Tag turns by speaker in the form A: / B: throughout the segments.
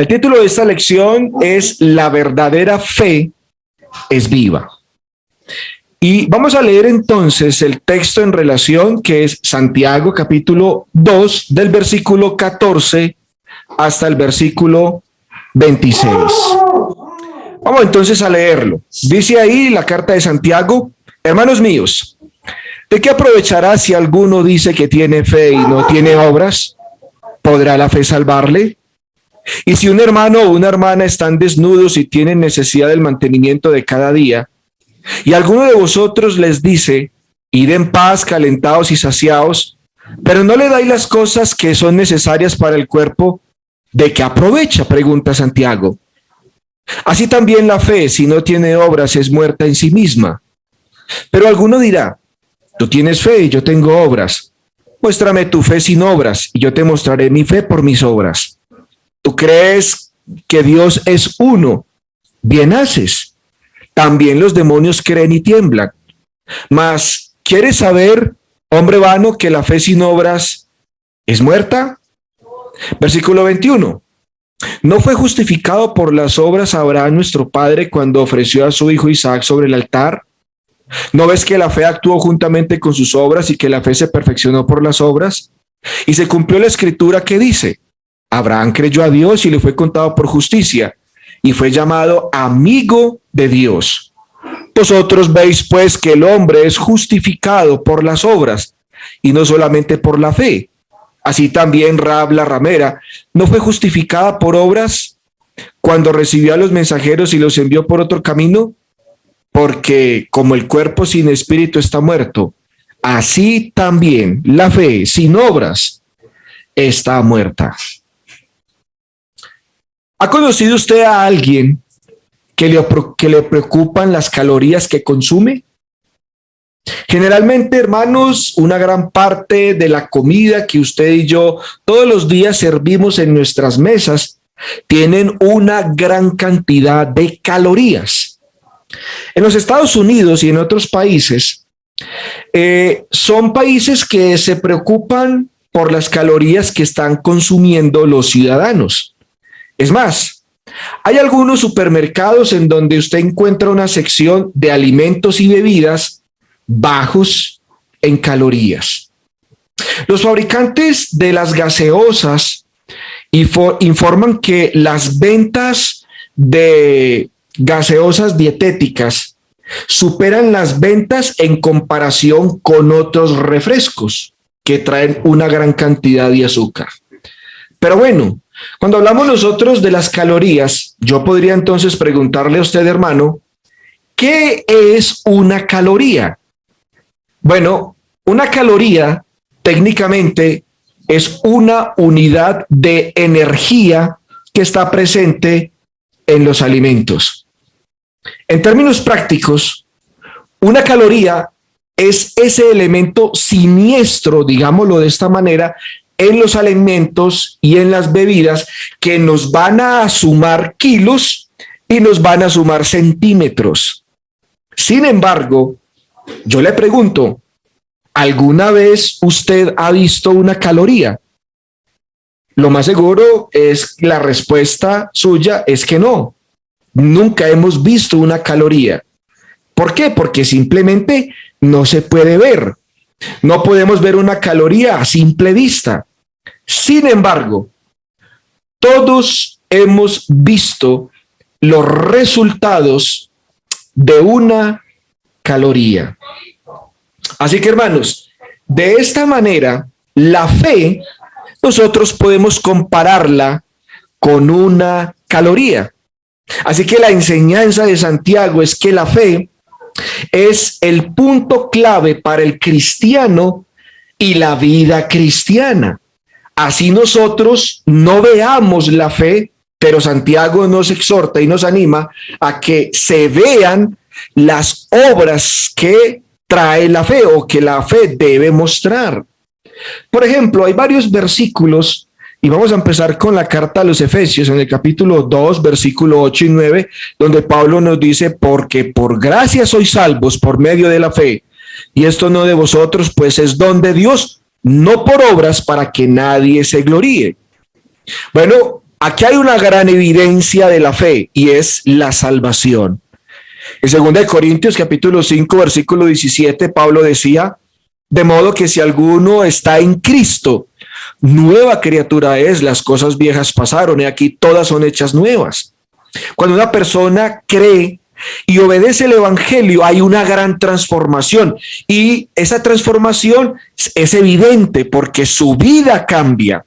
A: El título de esta lección es La verdadera fe es viva. Y vamos a leer entonces el texto en relación, que es Santiago capítulo 2 del versículo 14 hasta el versículo 26. Vamos entonces a leerlo. Dice ahí la carta de Santiago: hermanos míos, ¿de qué aprovechará si alguno dice que tiene fe y no tiene obras? ¿Podrá la fe salvarle? Y si un hermano o una hermana están desnudos y tienen necesidad del mantenimiento de cada día, y alguno de vosotros les dice, id en paz, calentados y saciados, pero no le dais las cosas que son necesarias para el cuerpo, ¿de qué aprovecha?, pregunta Santiago. Así también la fe, si no tiene obras, es muerta en sí misma. Pero alguno dirá, tú tienes fe y yo tengo obras. Muéstrame tu fe sin obras, y yo te mostraré mi fe por mis obras. Tú crees que Dios es uno, bien haces. También los demonios creen y tiemblan. Mas, ¿quieres saber, hombre vano, que la fe sin obras es muerta? Versículo 21. ¿No fue justificado por las obras Abraham nuestro padre cuando ofreció a su hijo Isaac sobre el altar? ¿No ves que la fe actuó juntamente con sus obras y que la fe se perfeccionó por las obras? Y se cumplió la escritura que dice, Abraham creyó a Dios y le fue contado por justicia, y fue llamado amigo de Dios. Vosotros veis pues que el hombre es justificado por las obras, y no solamente por la fe. Así también Rahab la ramera no fue justificada por obras cuando recibió a los mensajeros y los envió por otro camino, porque como el cuerpo sin espíritu está muerto, así también la fe sin obras está muerta. ¿Ha conocido usted a alguien que le preocupan las calorías que consume? Generalmente, hermanos, una gran parte de la comida que usted y yo todos los días servimos en nuestras mesas tienen una gran cantidad de calorías. En los Estados Unidos y en otros países, son países que se preocupan por las calorías que están consumiendo los ciudadanos. Es más, hay algunos supermercados en donde usted encuentra una sección de alimentos y bebidas bajos en calorías. Los fabricantes de las gaseosas informan que las ventas de gaseosas dietéticas superan las ventas en comparación con otros refrescos que traen una gran cantidad de azúcar. Pero bueno, cuando hablamos nosotros de las calorías, yo podría entonces preguntarle a usted, hermano, ¿qué es una caloría? Bueno, una caloría técnicamente es una unidad de energía que está presente en los alimentos. En términos prácticos, una caloría es ese elemento siniestro, digámoslo de esta manera, en los alimentos y en las bebidas que nos van a sumar kilos y nos van a sumar centímetros. Sin embargo, yo le pregunto, ¿alguna vez usted ha visto una caloría? Lo más seguro es la respuesta suya es que no. Nunca hemos visto una caloría. ¿Por qué? Porque simplemente no se puede ver. No podemos ver una caloría a simple vista. Sin embargo, todos hemos visto los resultados de una caloría. Así que, hermanos, de esta manera, la fe, nosotros podemos compararla con una caloría. Así que la enseñanza de Santiago es que la fe es el punto clave para el cristiano y la vida cristiana. Así nosotros no veamos la fe, pero Santiago nos exhorta y nos anima a que se vean las obras que trae la fe o que la fe debe mostrar. Por ejemplo, hay varios versículos y vamos a empezar con la carta a los Efesios en el capítulo 2, versículo 8 y 9, donde Pablo nos dice, porque por gracia sois salvos por medio de la fe, y esto no de vosotros, pues es don de Dios, no por obras para que nadie se gloríe. Bueno, Aquí hay una gran evidencia de la fe y es la salvación. En 2 Corintios capítulo 5, versículo 17, Pablo decía, de modo que si alguno está en Cristo, nueva criatura es, las cosas viejas pasaron y aquí todas son hechas nuevas. Cuando una persona cree y obedece el evangelio, hay una gran transformación y esa transformación es evidente porque su vida cambia.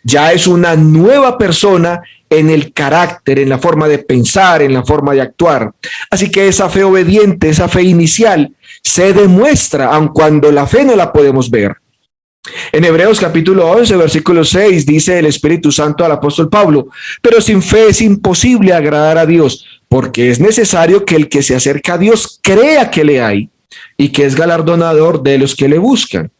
A: Ya es una nueva persona en el carácter, en la forma de pensar, en la forma de actuar. Así que esa fe obediente, esa fe inicial, se demuestra, aun cuando la fe no la podemos ver. En Hebreos capítulo 11, versículo 6, dice el Espíritu Santo al apóstol Pablo, pero sin fe es imposible agradar a Dios, porque es necesario que el que se acerca a Dios crea que le hay y que es galardonador de los que le buscan.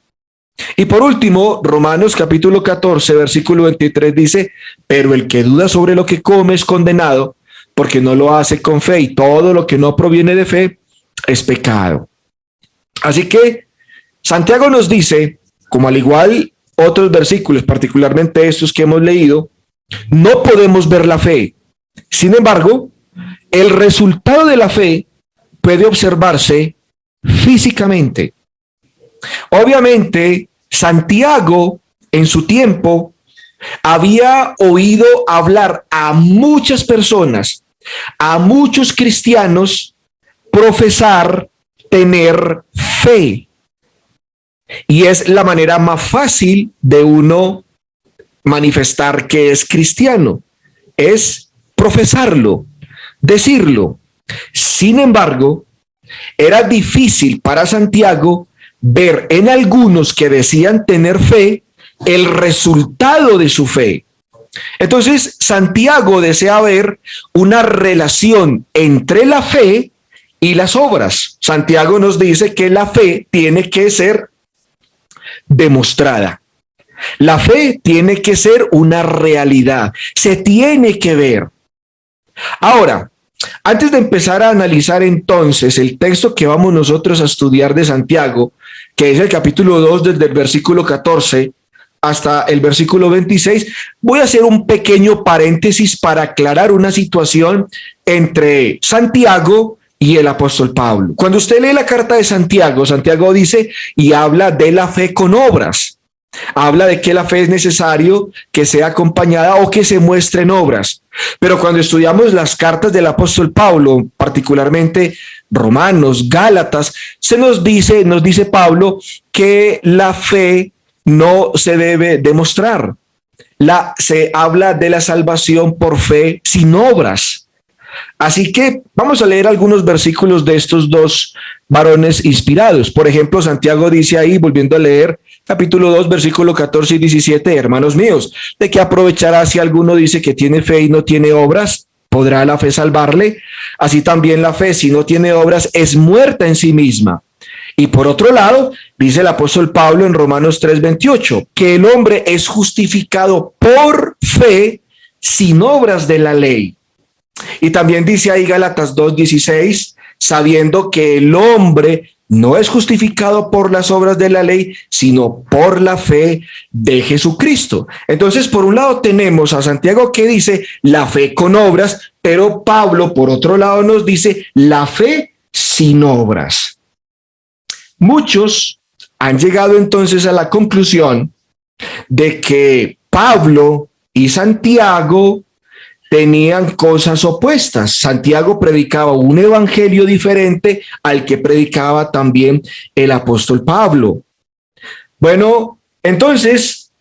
A: Y por último, Romanos capítulo 14, versículo 23 dice, pero el que duda sobre lo que come es condenado, porque no lo hace con fe, y todo lo que no proviene de fe es pecado. Así que Santiago nos dice, como al igual otros versículos, particularmente estos que hemos leído, no podemos ver la fe. Sin embargo, el resultado de la fe puede observarse físicamente. Obviamente, Santiago en su tiempo había oído hablar a muchas personas, a muchos cristianos, profesar tener fe. Y es la manera más fácil de uno manifestar que es cristiano, es profesarlo, decirlo. Sin embargo, era difícil para Santiago ver en algunos que decían tener fe el resultado de su fe. Entonces, Santiago desea ver una relación entre la fe y las obras. Santiago nos dice que la fe tiene que ser demostrada. La fe tiene que ser una realidad, se tiene que ver. Ahora, antes de empezar a analizar entonces el texto que vamos nosotros a estudiar de Santiago, que es el capítulo 2 desde el versículo 14 hasta el versículo 26, voy a hacer un pequeño paréntesis para aclarar una situación entre Santiago y el apóstol Pablo. Cuando usted lee la carta de Santiago, Santiago dice y habla de la fe con obras. Habla de que la fe es necesario que sea acompañada o que se muestre en obras. Pero cuando estudiamos las cartas del apóstol Pablo, particularmente Romanos, Gálatas, nos dice Pablo que la fe no se debe demostrar. Se habla de la salvación por fe sin obras. Así que vamos a leer algunos versículos de estos dos varones inspirados. Por ejemplo, Santiago dice ahí, volviendo a leer, capítulo 2, versículo 14 y 17, hermanos míos, ¿de qué aprovechará si alguno dice que tiene fe y no tiene obras? ¿Podrá la fe salvarle? Así también la fe, si no tiene obras, es muerta en sí misma. Y por otro lado, dice el apóstol Pablo en Romanos 3:28, que el hombre es justificado por fe sin obras de la ley. Y también dice ahí Gálatas 2:16, sabiendo que el hombre no es justificado por las obras de la ley, sino por la fe de Jesucristo. Entonces, por un lado tenemos a Santiago que dice la fe con obras, pero Pablo, por otro lado, nos dice la fe sin obras. Muchos han llegado entonces a la conclusión de que Pablo y Santiago tenían cosas opuestas. Santiago predicaba un evangelio diferente al que predicaba también el apóstol Pablo. Bueno, entonces,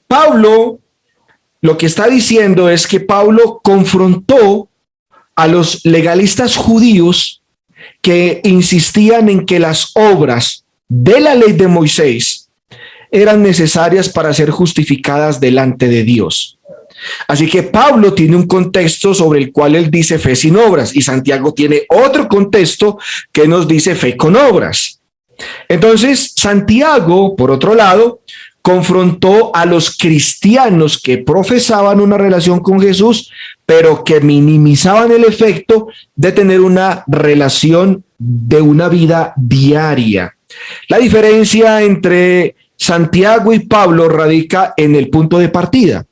A: Pablo lo que está diciendo es que Pablo confrontó a los legalistas judíos que insistían en que las obras de la ley de Moisés eran necesarias para ser justificadas delante de Dios. Así que Pablo tiene un contexto sobre el cual él dice fe sin obras y Santiago tiene otro contexto que nos dice fe con obras. Entonces, Santiago, por otro lado, confrontó a los cristianos que profesaban una relación con Jesús, pero que minimizaban el efecto de tener una relación de una vida diaria. La diferencia entre Santiago y Pablo radica en el punto de partida.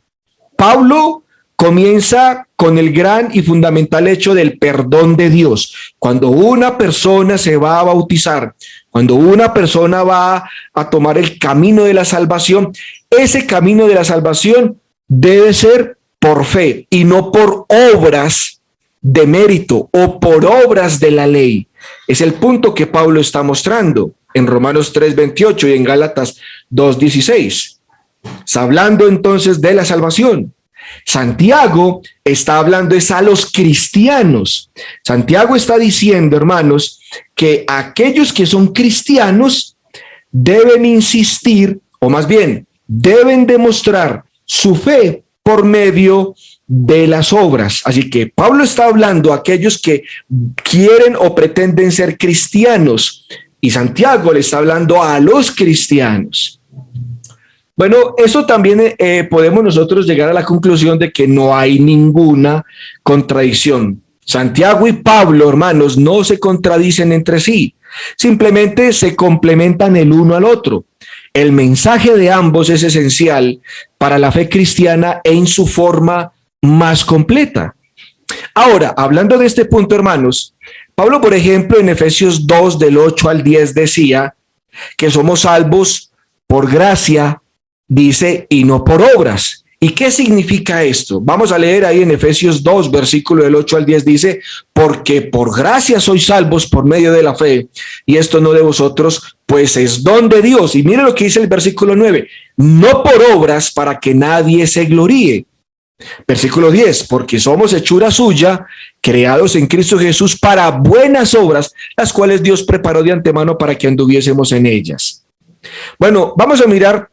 A: Pablo comienza con el gran y fundamental hecho del perdón de Dios. Cuando una persona se va a bautizar, cuando una persona va a tomar el camino de la salvación, ese camino de la salvación debe ser por fe y no por obras de mérito o por obras de la ley. Es el punto que Pablo está mostrando en Romanos 3:28 y en Gálatas 2:16. Está hablando entonces de la salvación. Santiago está hablando es a los cristianos. Santiago está diciendo, hermanos, que aquellos que son cristianos deben insistir, o más bien, deben demostrar su fe por medio de las obras. Así que Pablo está hablando a aquellos que quieren o pretenden ser cristianos, y Santiago le está hablando a los cristianos. Bueno, eso también podemos nosotros llegar a la conclusión de que no hay ninguna contradicción. Santiago y Pablo, hermanos, no se contradicen entre sí, simplemente se complementan el uno al otro. El mensaje de ambos es esencial para la fe cristiana en su forma más completa. Ahora, hablando de este punto, hermanos, Pablo, por ejemplo, en Efesios 2, del 8 al 10, decía que somos salvos por gracia, dice, y no por obras. ¿Y qué significa esto? Vamos a leer ahí en Efesios 2, versículo del 8 al 10, dice, porque por gracia sois salvos por medio de la fe, y esto no de vosotros, pues es don de Dios. Y mire lo que dice el versículo 9, no por obras para que nadie se gloríe. Versículo 10, porque somos hechura suya, creados en Cristo Jesús para buenas obras, las cuales Dios preparó de antemano para que anduviésemos en ellas. Bueno, vamos a mirar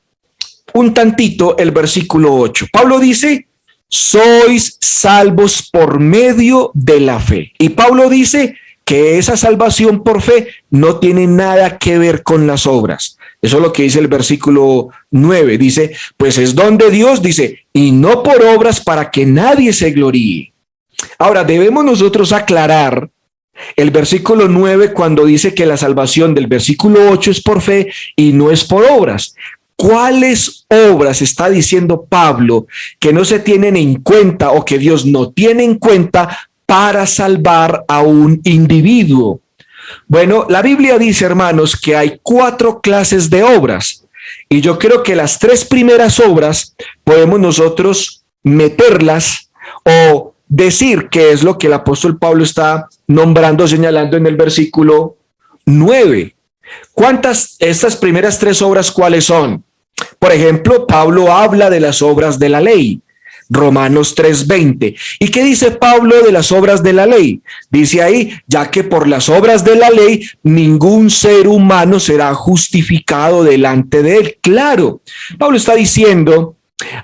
A: un tantito el versículo 8. Pablo dice, sois salvos por medio de la fe. Y Pablo dice que esa salvación por fe no tiene nada que ver con las obras. Eso es lo que dice el versículo 9. Dice, pues es don de Dios, dice, y no por obras para que nadie se gloríe. Ahora, debemos nosotros aclarar el versículo 9 cuando dice que la salvación del versículo 8 es por fe y no es por obras. ¿Cuáles obras está diciendo Pablo que no se tienen en cuenta o que Dios no tiene en cuenta para salvar a un individuo? Bueno, la Biblia dice, hermanos, que hay 4 clases de obras, y yo creo que las 3 primeras obras podemos nosotros meterlas o decir que es lo que el apóstol Pablo está nombrando, señalando en el versículo 9. Estas primeras 3 obras, ¿cuáles son? Por ejemplo, Pablo habla de las obras de la ley, Romanos 3:20. ¿Y qué dice Pablo de las obras de la ley? Dice ahí, ya que por las obras de la ley ningún ser humano será justificado delante de él. Claro, Pablo está diciendo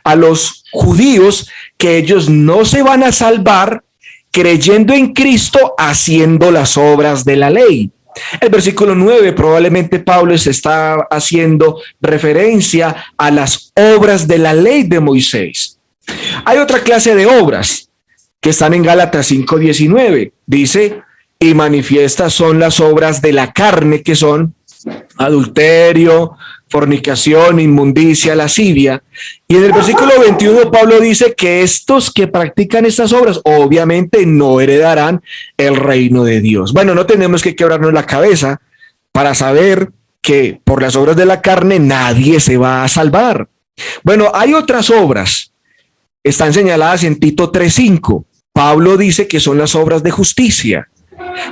A: a los judíos que ellos no se van a salvar creyendo en Cristo haciendo las obras de la ley. El versículo 9, probablemente Pablo se está haciendo referencia a las obras de la ley de Moisés. Hay otra clase de obras que están en Gálatas 5:19. Dice, y manifiestas son las obras de la carne, que son adulterio, fornicación, inmundicia, lascivia. Y en el versículo 21 Pablo dice que estos que practican estas obras obviamente no heredarán el reino de Dios. Bueno, no tenemos que quebrarnos la cabeza para saber que por las obras de la carne nadie se va a salvar. Bueno, hay otras obras, están señaladas en Tito 3:5. Pablo dice que son las obras de justicia.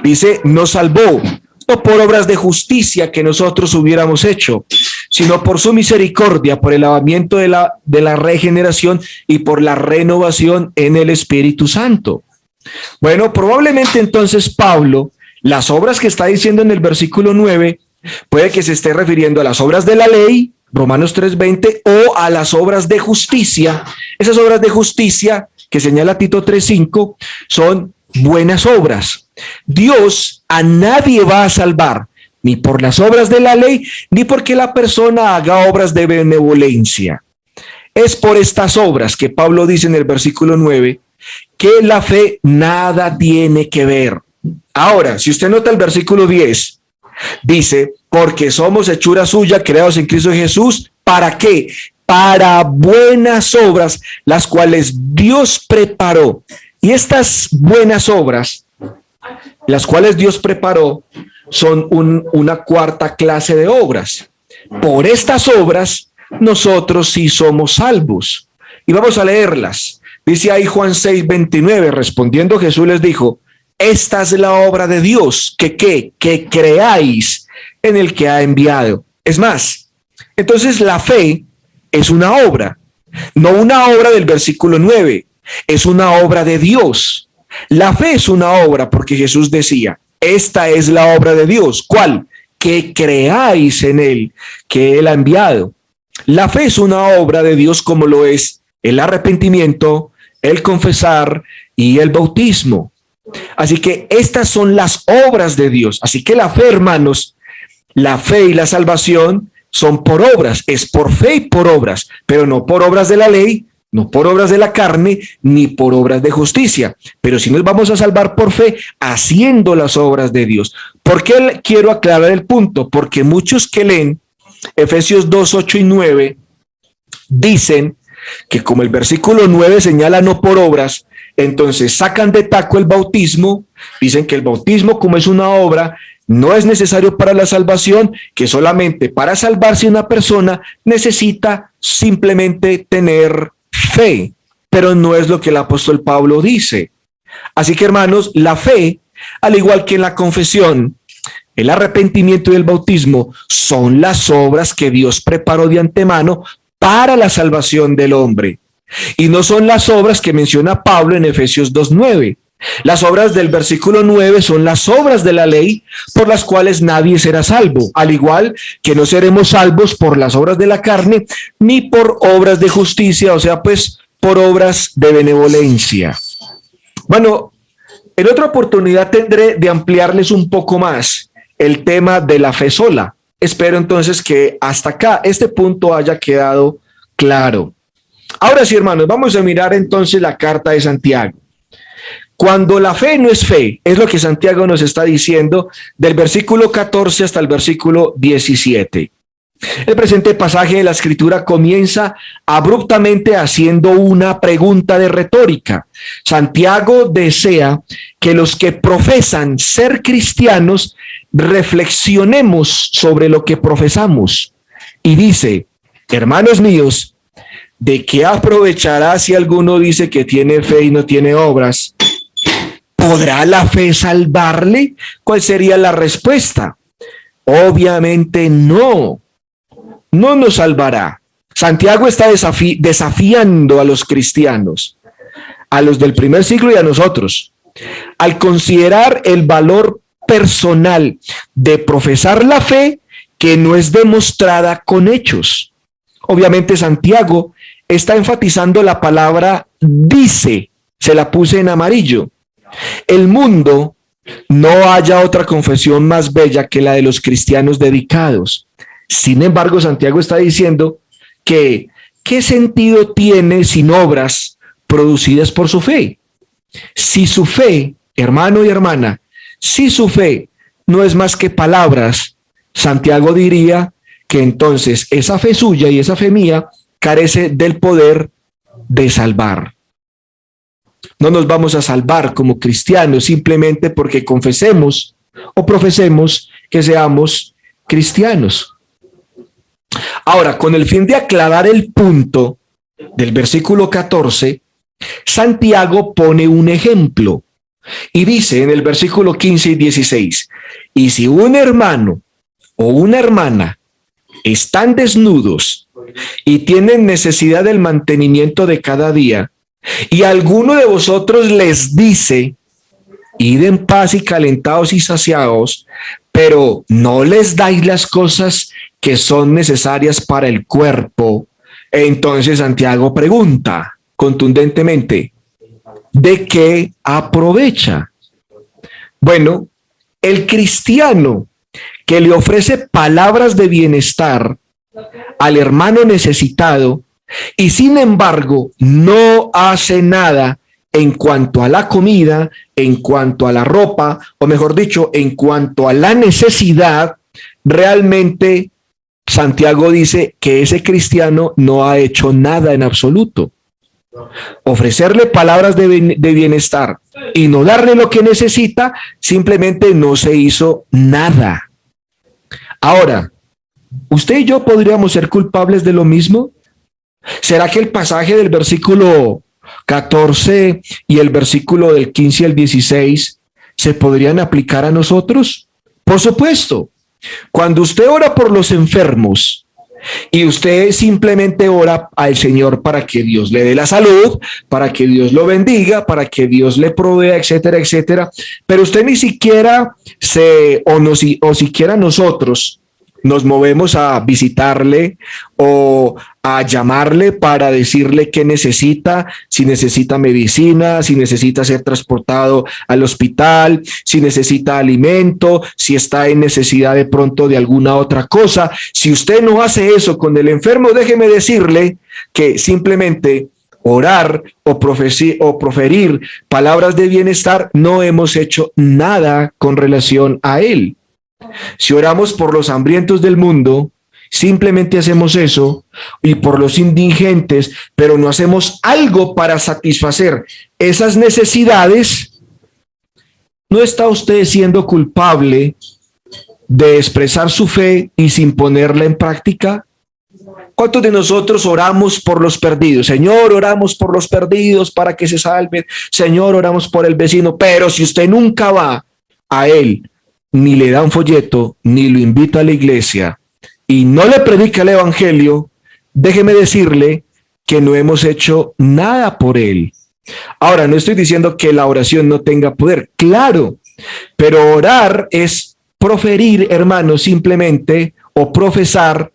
A: Dice, nos salvó, no por obras de justicia que nosotros hubiéramos hecho, sino por su misericordia, por el lavamiento de la regeneración y por la renovación en el Espíritu Santo. Bueno, probablemente entonces Pablo, las obras que está diciendo en el versículo 9, puede que se esté refiriendo a las obras de la ley, Romanos 3:20, o a las obras de justicia. Esas obras de justicia que señala Tito 3:5 son buenas obras. Dios a nadie va a salvar, ni por las obras de la ley, ni porque la persona haga obras de benevolencia. Es por estas obras que Pablo dice en el versículo 9 que la fe nada tiene que ver. Ahora, si usted nota el versículo 10, dice, porque somos hechura suya, creados en Cristo Jesús, ¿para qué? para buenas obras, las cuales Dios preparó. Y estas buenas obras, las cuales Dios preparó, son una cuarta clase de obras. Por estas obras, nosotros sí somos salvos. Y vamos a leerlas. Dice ahí Juan 6:29, respondiendo Jesús les dijo: esta es la obra de Dios, que creáis en el que ha enviado. Es más, entonces la fe es una obra, no una obra del versículo 9, es una obra de Dios. La fe es una obra porque Jesús decía: esta es la obra de Dios. ¿Cuál? Que creáis en él, que él ha enviado. La fe es una obra de Dios como lo es el arrepentimiento, el confesar y el bautismo. Así que estas son las obras de Dios. Así que la fe, hermanos, la fe y la salvación son por obras, es por fe y por obras, pero no por obras de la ley, no por obras de la carne, ni por obras de justicia. Pero si nos vamos a salvar por fe, haciendo las obras de Dios. ¿Por qué quiero aclarar el punto? Porque muchos que leen Efesios 2, 8 y 9 dicen que como el versículo 9 señala no por obras, entonces sacan de taco el bautismo, dicen que el bautismo, como es una obra, no es necesario para la salvación, que solamente para salvarse una persona necesita simplemente tener fe, pero no es lo que el apóstol Pablo dice. Así que, hermanos, la fe, al igual que en la confesión, el arrepentimiento y el bautismo son las obras que Dios preparó de antemano para la salvación del hombre. Y no son las obras que menciona Pablo en Efesios 2:9. Las obras del versículo 9 son las obras de la ley por las cuales nadie será salvo, al igual que no seremos salvos por las obras de la carne ni por obras de justicia, o sea, pues por obras de benevolencia. Bueno, en otra oportunidad tendré de ampliarles un poco más el tema de la fe sola. Espero entonces que hasta acá este punto haya quedado claro. Ahora sí, hermanos, vamos a mirar entonces la carta de Santiago. Cuando la fe no es fe, es lo que Santiago nos está diciendo del versículo 14 hasta el versículo 17. El presente pasaje de la Escritura comienza abruptamente haciendo una pregunta de retórica. Santiago desea que los que profesan ser cristianos reflexionemos sobre lo que profesamos. Y dice: hermanos míos, ¿de qué aprovechará si alguno dice que tiene fe y no tiene obras? ¿Podrá la fe salvarle? ¿Cuál sería la respuesta? Obviamente no. No nos salvará. Santiago está desafiando a los cristianos, a los del primer siglo y a nosotros, al considerar el valor personal de profesar la fe que no es demostrada con hechos. Obviamente Santiago está enfatizando la palabra dice, se la puse en amarillo. El mundo no haya otra confesión más bella que la de los cristianos dedicados. Sin embargo, Santiago está diciendo que ¿qué sentido tiene sin obras producidas por su fe? Si su fe, hermano y hermana, si su fe no es más que palabras, Santiago diría que entonces esa fe suya y esa fe mía carece del poder de salvar. No nos vamos a salvar como cristianos simplemente porque confesemos o profesemos que seamos cristianos. Ahora, con el fin de aclarar el punto del versículo 14, Santiago pone un ejemplo y dice en el versículo 15 y 16, y si un hermano o una hermana están desnudos y tienen necesidad del mantenimiento de cada día, y alguno de vosotros les dice, id en paz y calentados y saciados, pero no les dais las cosas que son necesarias para el cuerpo, entonces Santiago pregunta contundentemente, ¿de qué aprovecha? Bueno, el cristiano que le ofrece palabras de bienestar al hermano necesitado y sin embargo no hace nada en cuanto a la comida, en cuanto a la ropa, o mejor dicho, en cuanto a la necesidad, realmente Santiago dice que ese cristiano no ha hecho nada en absoluto. Ofrecerle palabras de bienestar y no darle lo que necesita, simplemente no se hizo nada. Ahora, ¿usted y yo podríamos ser culpables de lo mismo? ¿Será que el pasaje del versículo 14 y el versículo del 15 al 16 se podrían aplicar a nosotros? Por supuesto. Cuando usted ora por los enfermos y usted simplemente ora al Señor para que Dios le dé la salud, para que Dios lo bendiga, para que Dios le provea, etcétera, etcétera, pero usted ni siquiera o siquiera nosotros nos movemos a visitarle o a llamarle para decirle qué necesita, si necesita medicina, si necesita ser transportado al hospital, si necesita alimento, si está en necesidad de pronto de alguna otra cosa. Si usted no hace eso con el enfermo, déjeme decirle que simplemente orar o proferir palabras de bienestar, no hemos hecho nada con relación a él. Si oramos por los hambrientos del mundo, simplemente hacemos eso, y por los indigentes, pero no hacemos algo para satisfacer esas necesidades, ¿no está usted siendo culpable de expresar su fe y sin ponerla en práctica? ¿Cuántos de nosotros oramos por los perdidos? Señor, oramos por los perdidos para que se salven. Señor, oramos por el vecino. Pero si usted nunca va a él, ni le da un folleto, ni lo invita a la iglesia, y no le predica el evangelio, déjeme decirle que no hemos hecho nada por él. Ahora, no estoy diciendo que la oración no tenga poder, claro, pero orar es proferir, hermanos, simplemente, o profesar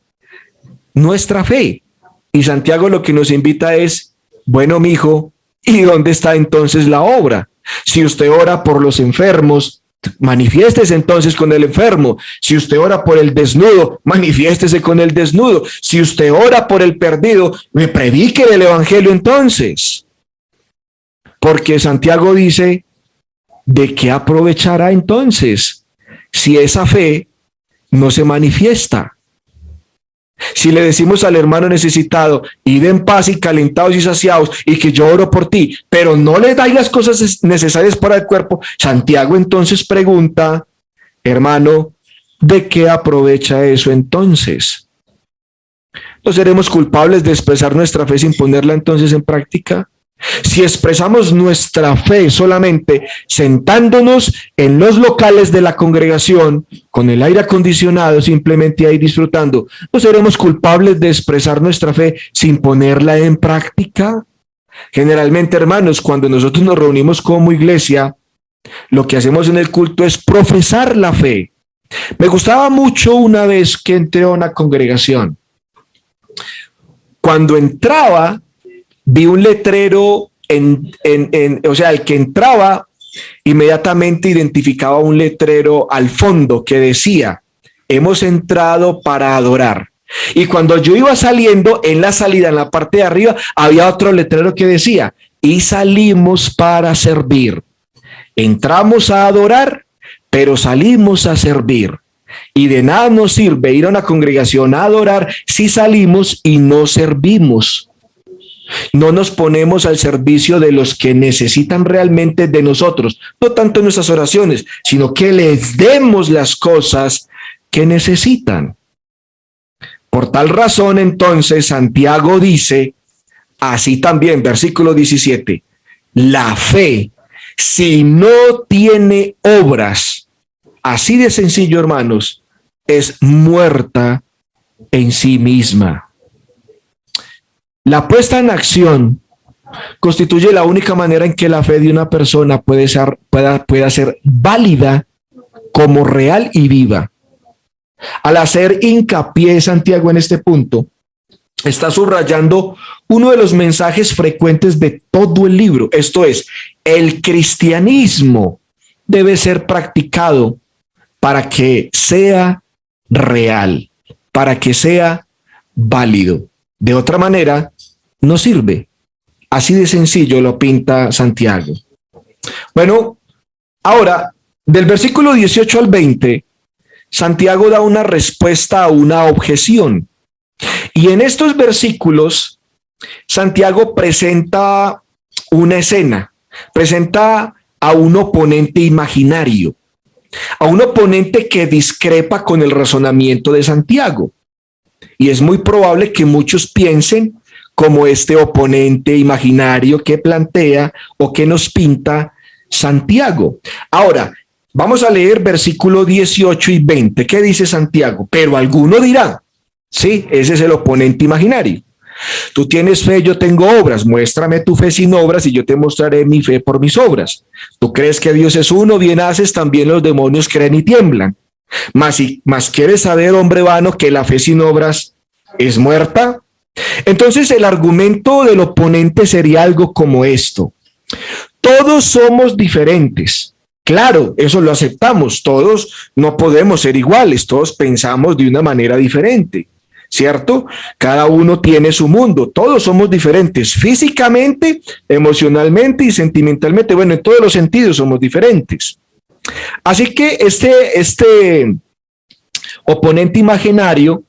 A: nuestra fe. Y Santiago lo que nos invita es, bueno, mijo, ¿y dónde está entonces la obra? Si usted ora por los enfermos, manifiéstese entonces con el enfermo. Si usted ora por el desnudo, manifiéstese con el desnudo. Si usted ora por el perdido, me predique el evangelio entonces. Porque Santiago dice, ¿de qué aprovechará entonces si esa fe no se manifiesta? Si le decimos al hermano necesitado, id en paz y calentados y saciados, y que yo oro por ti, pero no le dais las cosas necesarias para el cuerpo, Santiago entonces pregunta, hermano, ¿de qué aprovecha eso entonces? ¿No seremos culpables de expresar nuestra fe sin ponerla entonces en práctica? Si expresamos nuestra fe solamente sentándonos en los locales de la congregación, con el aire acondicionado, simplemente ahí disfrutando, ¿no seremos culpables de expresar nuestra fe sin ponerla en práctica? Generalmente, hermanos, cuando nosotros nos reunimos como iglesia, lo que hacemos en el culto es profesar la fe. Me gustaba mucho una vez que entré a una congregación. Cuando entraba, vi un letrero, o sea, el que entraba inmediatamente identificaba un letrero al fondo que decía, hemos entrado para adorar. Y cuando yo iba saliendo, en la salida, en la parte de arriba, había otro letrero que decía, y salimos para servir. Entramos a adorar, pero salimos a servir. Y de nada nos sirve ir a una congregación a adorar si salimos y no servimos. No nos ponemos al servicio de los que necesitan realmente de nosotros, no tanto en nuestras oraciones, sino que les demos las cosas que necesitan. Por tal razón, entonces, Santiago dice, así también, versículo 17, la fe, si no tiene obras, así de sencillo, hermanos, es muerta en sí misma. La puesta en acción constituye la única manera en que la fe de una persona pueda ser válida como real y viva. Al hacer hincapié Santiago en este punto, está subrayando uno de los mensajes frecuentes de todo el libro. Esto es, el cristianismo debe ser practicado para que sea real, para que sea válido. De otra manera, no sirve. Así de sencillo lo pinta Santiago. Bueno, ahora, del versículo 18 al 20, Santiago da una respuesta a una objeción. Y en estos versículos, Santiago presenta una escena, presenta a un oponente imaginario, a un oponente que discrepa con el razonamiento de Santiago. Y es muy probable que muchos piensen como este oponente imaginario que plantea o que nos pinta Santiago. Ahora, vamos a leer versículo 18 y 20. ¿Qué dice Santiago? Pero alguno dirá, sí, ese es el oponente imaginario. Tú tienes fe, yo tengo obras. Muéstrame tu fe sin obras y yo te mostraré mi fe por mis obras. Tú crees que Dios es uno, bien haces, también los demonios creen y tiemblan. Mas quieres saber, hombre vano, que la fe sin obras es muerta. Entonces el argumento del oponente sería algo como esto. Todos somos diferentes. Claro, eso lo aceptamos. Todos no podemos ser iguales. Todos pensamos de una manera diferente. ¿Cierto? Cada uno tiene su mundo, todos somos diferentes, físicamente, emocionalmente y sentimentalmente, bueno, en todos los sentidos somos diferentes. Así que este oponente imaginario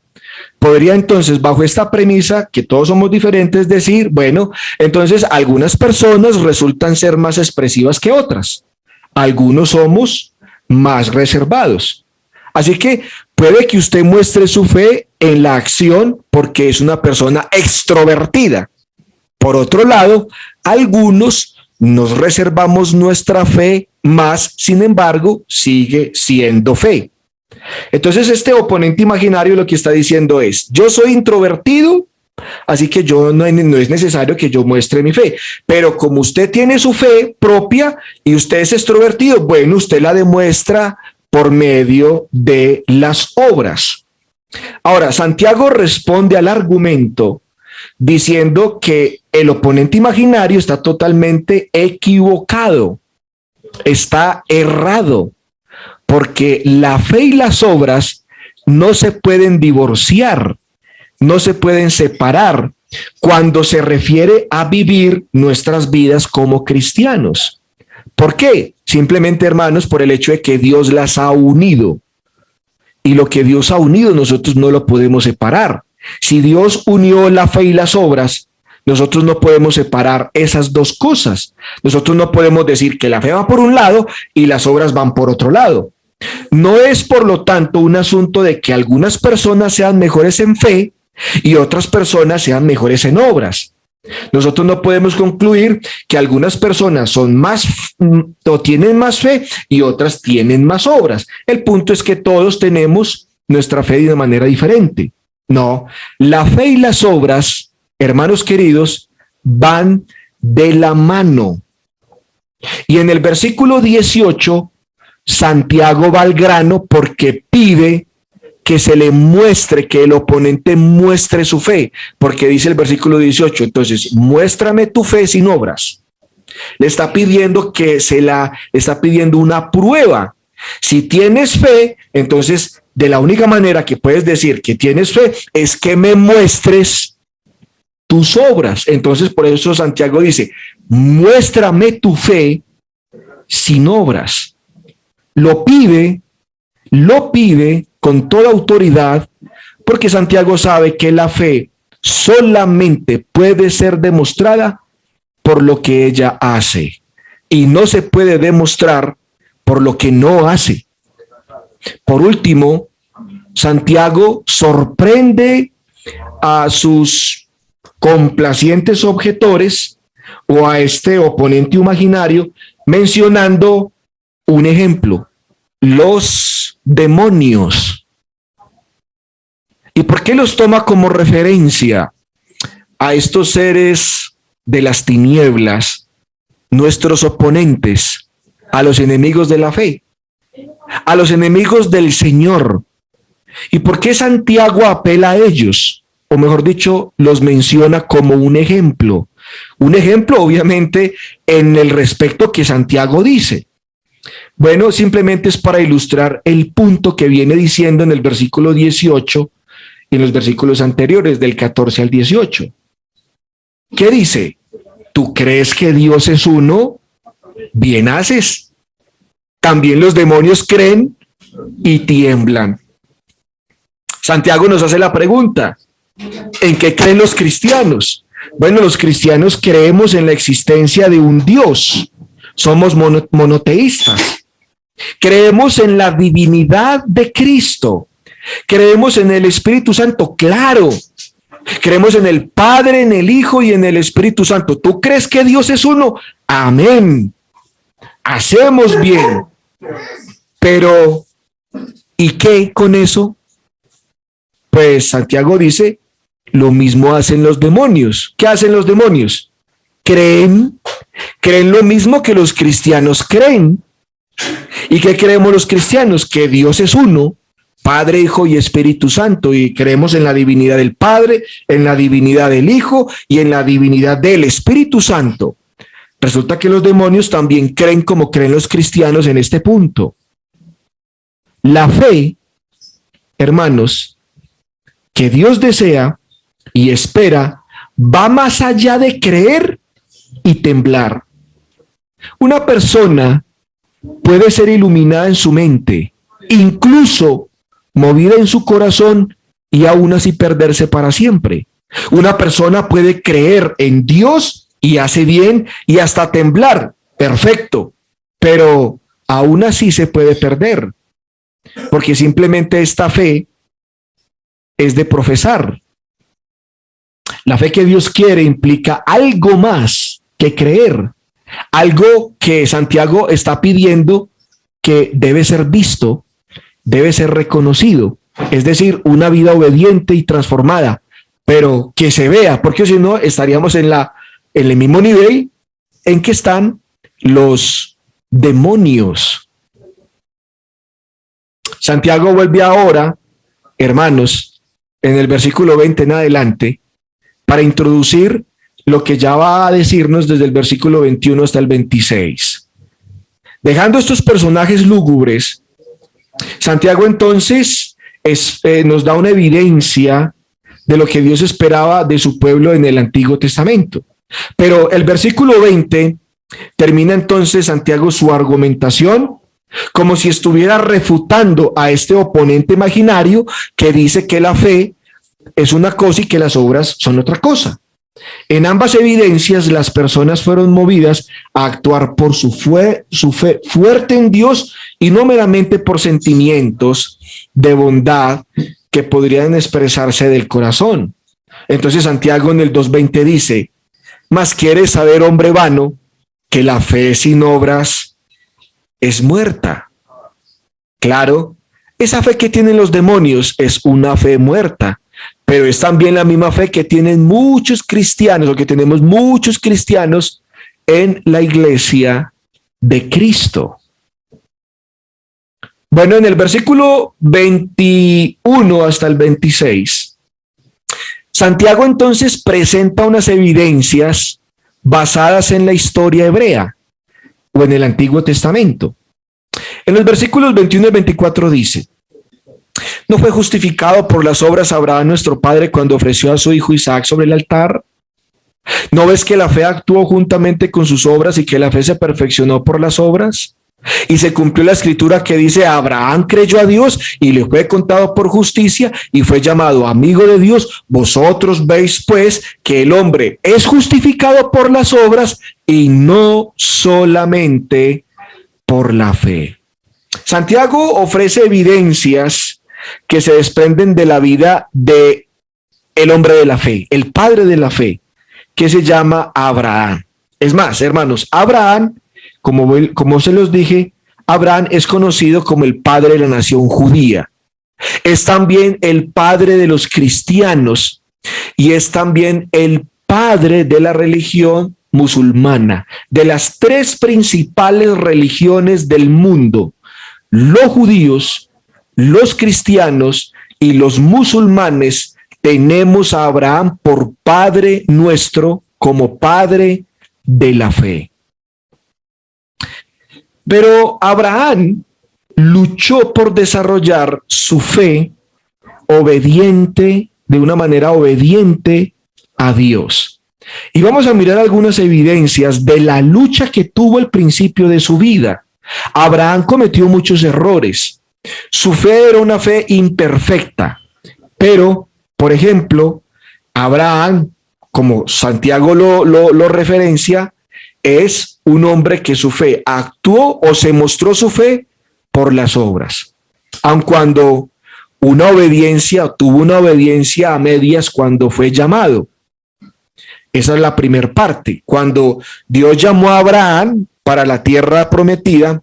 A: podría entonces, bajo esta premisa que todos somos diferentes, decir, bueno, entonces algunas personas resultan ser más expresivas que otras, algunos somos más reservados. Así que puede que usted muestre su fe en la acción porque es una persona extrovertida. Por otro lado, algunos nos reservamos nuestra fe más, sin embargo, sigue siendo fe. Entonces, este oponente imaginario lo que está diciendo es, yo soy introvertido, así que no es necesario que yo muestre mi fe. Pero como usted tiene su fe propia y usted es extrovertido, bueno, usted la demuestra por medio de las obras. Ahora, Santiago responde al argumento diciendo que el oponente imaginario está totalmente equivocado, está errado, porque la fe y las obras no se pueden divorciar, no se pueden separar cuando se refiere a vivir nuestras vidas como cristianos. ¿Por qué? Simplemente, hermanos, por el hecho de que Dios las ha unido. Y lo que Dios ha unido, nosotros no lo podemos separar. Si Dios unió la fe y las obras, nosotros no podemos separar esas dos cosas. Nosotros no podemos decir que la fe va por un lado y las obras van por otro lado. No es, por lo tanto, un asunto de que algunas personas sean mejores en fe y otras personas sean mejores en obras. Nosotros no podemos concluir que algunas personas son más o tienen más fe y otras tienen más obras. El punto es que todos tenemos nuestra fe de una manera diferente. No, la fe y las obras, hermanos queridos, van de la mano. Y en el versículo 18, Santiago va al grano porque pide que se le muestre, que el oponente muestre su fe, porque dice el versículo 18, entonces, muéstrame tu fe sin obras. Le está pidiendo está pidiendo una prueba. Si tienes fe, entonces, de la única manera que puedes decir que tienes fe es que me muestres tus obras. Entonces, por eso Santiago dice, muéstrame tu fe sin obras. Lo pide con toda autoridad, porque Santiago sabe que la fe solamente puede ser demostrada por lo que ella hace y no se puede demostrar por lo que no hace. Por último, Santiago sorprende a sus complacientes objetores o a este oponente imaginario mencionando un ejemplo, los demonios. ¿Y por qué los toma como referencia a estos seres de las tinieblas, nuestros oponentes, a los enemigos de la fe, a los enemigos del Señor? ¿Y por qué Santiago apela a ellos? O mejor dicho, los menciona como un ejemplo. Un ejemplo, obviamente, en el respecto que Santiago dice. Bueno, simplemente es para ilustrar el punto que viene diciendo en el versículo 18 y en los versículos anteriores, del 14 al 18. ¿Qué dice? ¿Tú crees que Dios es uno? Bien haces. También los demonios creen y tiemblan. Santiago nos hace la pregunta: ¿en qué creen los cristianos? Bueno, los cristianos creemos en la existencia de un Dios. Somos monoteístas. Creemos en la divinidad de Cristo. Creemos en el Espíritu Santo, claro. Creemos en el Padre, en el Hijo y en el Espíritu Santo. ¿Tú crees que Dios es uno? Amén. Hacemos bien. Pero, ¿y qué con eso? Pues Santiago dice, lo mismo hacen los demonios. ¿Qué hacen los demonios? Creen lo mismo que los cristianos creen. ¿Y qué creemos los cristianos? Que Dios es uno, Padre, Hijo y Espíritu Santo, y creemos en la divinidad del Padre, en la divinidad del Hijo y en la divinidad del Espíritu Santo. Resulta que los demonios también creen como creen los cristianos en este punto. La fe, hermanos, que Dios desea y espera, va más allá de creer y temblar. Una persona puede ser iluminada en su mente, incluso movida en su corazón, y aún así perderse para siempre. Una persona puede creer en Dios y hace bien y hasta temblar, perfecto, pero aún así se puede perder, porque simplemente esta fe es de profesar. La fe que Dios quiere implica algo más que creer, algo que Santiago está pidiendo que debe ser visto, debe ser reconocido, es decir, una vida obediente y transformada, pero que se vea, porque si no estaríamos en el mismo nivel en que están los demonios. Santiago vuelve ahora, hermanos, en el versículo 20 en adelante, para introducir lo que ya va a decirnos desde el versículo 21 hasta el 26. Dejando estos personajes lúgubres, Santiago entonces nos da una evidencia de lo que Dios esperaba de su pueblo en el Antiguo Testamento. Pero el versículo 20 termina entonces Santiago su argumentación como si estuviera refutando a este oponente imaginario que dice que la fe es una cosa y que las obras son otra cosa. En ambas evidencias, las personas fueron movidas a actuar por su fe fuerte en Dios y no meramente por sentimientos de bondad que podrían expresarse del corazón. Entonces Santiago en el 2:20 dice: mas quieres saber, hombre vano, que la fe sin obras es muerta. Claro, esa fe que tienen los demonios es una fe muerta, pero es también la misma fe que tienen muchos cristianos, o que tenemos muchos cristianos en la iglesia de Cristo. Bueno, en el versículo 21 hasta el 26, Santiago entonces presenta unas evidencias basadas en la historia hebrea o en el Antiguo Testamento. En los versículos 21 y 24 dice: ¿no fue justificado por las obras Abraham nuestro padre cuando ofreció a su hijo Isaac sobre el altar? ¿No ves que la fe actuó juntamente con sus obras y que la fe se perfeccionó por las obras? Y se cumplió la escritura que dice: Abraham creyó a Dios y le fue contado por justicia y fue llamado amigo de Dios. Vosotros veis pues que el hombre es justificado por las obras y no solamente por la fe. Santiago ofrece evidencias que se desprenden de la vida de el hombre de la fe, el padre de la fe, que se llama Abraham. Es más, hermanos, Abraham, como se los dije, Abraham es conocido como el padre de la nación judía. Es también el padre de los cristianos y es también el padre de la religión musulmana, de las tres principales religiones del mundo: los judíos, los cristianos y los musulmanes. Tenemos a Abraham por padre nuestro, como padre de la fe. Pero Abraham luchó por desarrollar su fe obediente, de una manera obediente a Dios. Y vamos a mirar algunas evidencias de la lucha que tuvo al principio de su vida. Abraham cometió muchos errores. Su fe era una fe imperfecta, pero, por ejemplo, Abraham, como Santiago lo referencia, es un hombre que su fe actuó o se mostró su fe por las obras. Aun cuando tuvo una obediencia a medias cuando fue llamado. Esa es la primera parte. Cuando Dios llamó a Abraham para la tierra prometida,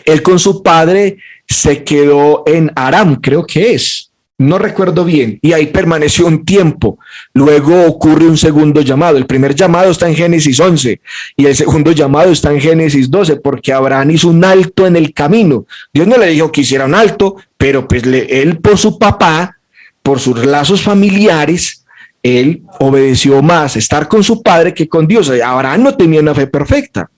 A: él con su padre se quedó en Aram, creo que es. No recuerdo bien, y ahí permaneció un tiempo. Luego ocurre un segundo llamado. El primer llamado está en Génesis 11 y el segundo llamado está en Génesis 12, porque Abraham hizo un alto en el camino. Dios no le dijo que hiciera un alto, pero pues él por su papá, por sus lazos familiares, él obedeció más estar con su padre que con Dios. Abraham no tenía una fe perfecta.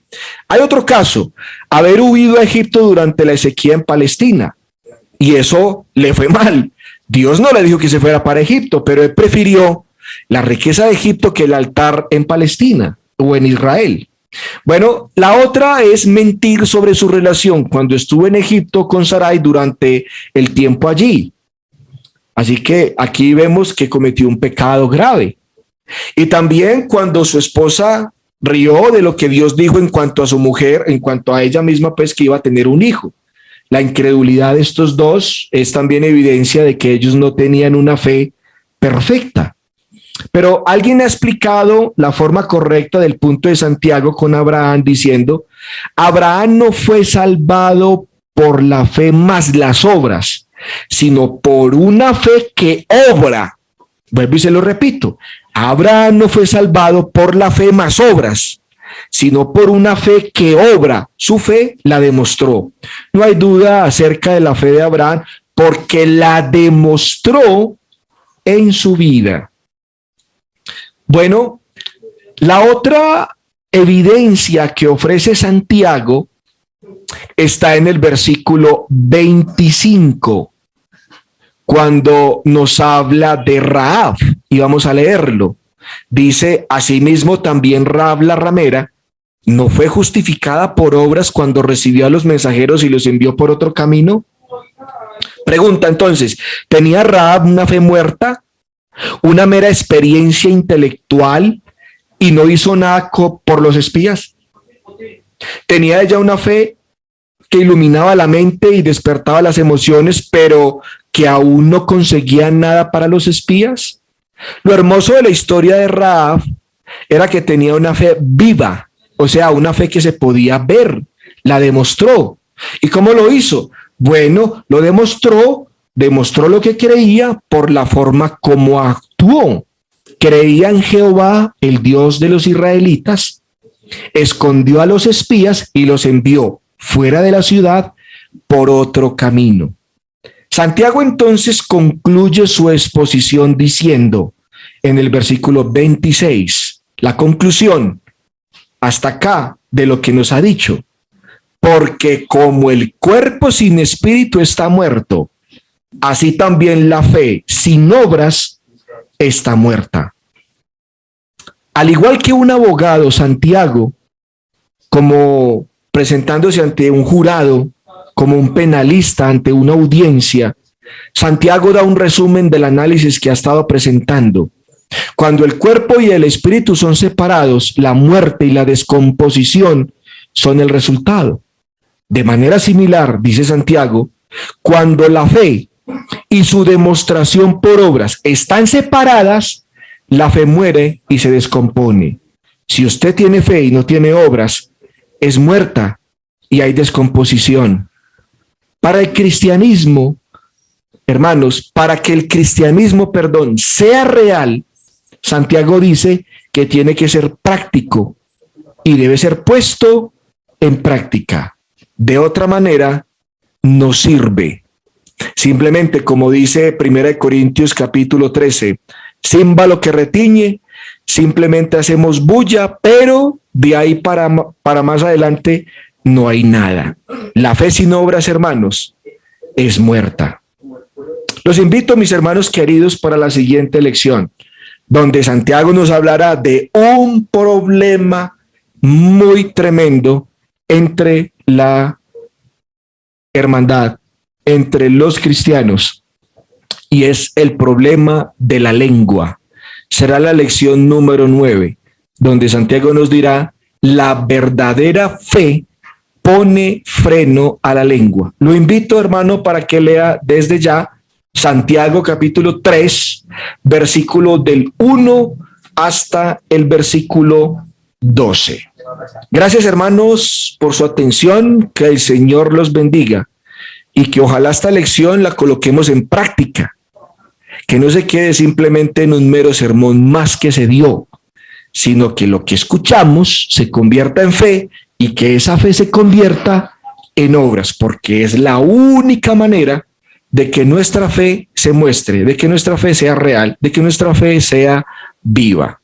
A: Hay otro caso, haber huido a Egipto durante la sequía en Palestina, y eso le fue mal. Dios no le dijo que se fuera para Egipto, pero él prefirió la riqueza de Egipto que el altar en Palestina o en Israel. Bueno, la otra es mentir sobre su relación cuando estuvo en Egipto con Sarai durante el tiempo allí. Así que aquí vemos que cometió un pecado grave. Y también cuando su esposa rió de lo que Dios dijo en cuanto a su mujer, en cuanto a ella misma, pues que iba a tener un hijo. La incredulidad de estos dos es también evidencia de que ellos no tenían una fe perfecta. Pero alguien ha explicado la forma correcta del punto de Santiago con Abraham diciendo, Abraham no fue salvado por la fe más las obras, sino por una fe que obra. Vuelvo y se lo repito, Abraham no fue salvado por la fe más obras, sino por una fe que obra. Su fe la demostró. No hay duda acerca de la fe de Abraham porque la demostró en su vida. Bueno, la otra evidencia que ofrece Santiago está en el versículo 25, cuando nos habla de Rahab, y vamos a leerlo. Dice, asimismo también Rahab la ramera no fue justificada por obras cuando recibió a los mensajeros y los envió por otro camino. Pregunta entonces, ¿tenía Rahab una fe muerta? ¿Una mera experiencia intelectual y no hizo nada por los espías? ¿Tenía ella una fe que iluminaba la mente y despertaba las emociones, pero que aún no conseguía nada para los espías? Lo hermoso de la historia de Rahab era que tenía una fe viva, o sea, una fe que se podía ver, la demostró. ¿Y cómo lo hizo? Bueno, lo demostró lo que creía por la forma como actuó. Creía en Jehová, el Dios de los israelitas, escondió a los espías y los envió fuera de la ciudad por otro camino. Santiago entonces concluye su exposición diciendo en el versículo 26, la conclusión hasta acá de lo que nos ha dicho, porque como el cuerpo sin espíritu está muerto, así también la fe sin obras está muerta. Al igual que un abogado, Santiago, como presentándose ante un jurado, como un penalista ante una audiencia, Santiago da un resumen del análisis que ha estado presentando. Cuando el cuerpo y el espíritu son separados, la muerte y la descomposición son el resultado. De manera similar, dice Santiago, cuando la fe y su demostración por obras están separadas, la fe muere y se descompone. Si usted tiene fe y no tiene obras, es muerta y hay descomposición. Para el cristianismo, hermanos, para que el cristianismo, sea real, Santiago dice que tiene que ser práctico y debe ser puesto en práctica. De otra manera, no sirve. Simplemente, como dice 1 Corintios capítulo 13, címbalo que retiñe, simplemente hacemos bulla, pero de ahí para más adelante no hay nada. La fe sin obras, hermanos, es muerta. Los invito, mis hermanos queridos, para la siguiente lección, donde Santiago nos hablará de un problema muy tremendo entre la hermandad entre los cristianos, y es el problema de la lengua. Será la lección número 9, donde Santiago nos dirá: la verdadera fe pone freno a la lengua. Lo invito, hermano, para que lea desde ya Santiago capítulo 3, versículo del 1 hasta el versículo 12. Gracias, hermanos, por su atención. Que el Señor los bendiga y que ojalá esta lección la coloquemos en práctica, que no se quede simplemente en un mero sermón más que se dio, sino que lo que escuchamos se convierta en fe y que esa fe se convierta en obras, porque es la única manera de que nuestra fe se muestre, de que nuestra fe sea real, de que nuestra fe sea viva.